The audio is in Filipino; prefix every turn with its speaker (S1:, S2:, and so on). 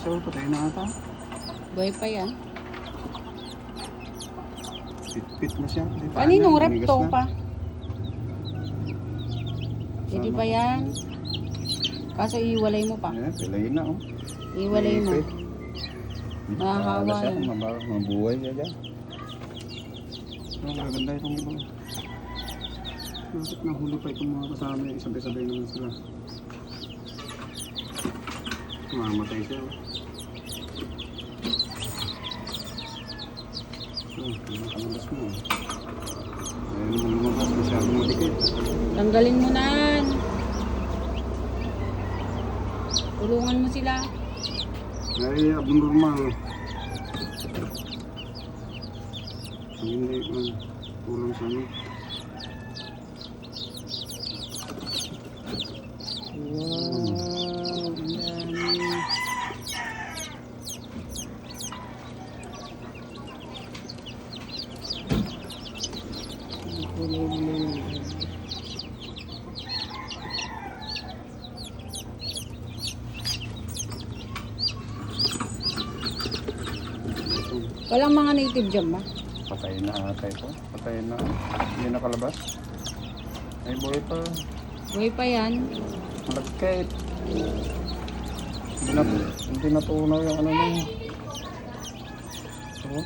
S1: isa, patay na ata.
S2: Buhay pa yan.
S1: Pit-pit na siya.
S2: Kaninong
S1: Manigas
S2: repto
S1: na.
S2: pa? Hindi ba yan? Kaso iwalay mo pa.
S1: Ayan, pilay na oh.
S2: Iwalay mo.
S1: Ipit.
S2: Mahahawa
S1: Mahala siya,
S2: yan.
S1: mabuhay siya dyan. Magaganda itong iba. Bakit nahuli pa itong mga kasama yung sabay-sabay naman sila. Mamatay siya. Nakalabas mo. Ayun naman lumabas, masyadong madikit.
S2: Tanggalin mo na. Tulungan mo sila.
S1: Ay, abnormal. Ang hindi man tulong sa amin.
S2: Wow, ang dami. Walang mga native dyan ba?
S1: Patay na ata ito. Patay na. Hindi nakalabas. Ay, buhay pa.
S2: Buhay pa yan.
S1: Malagkit. Hindi natunaw yung ano niya. Oh.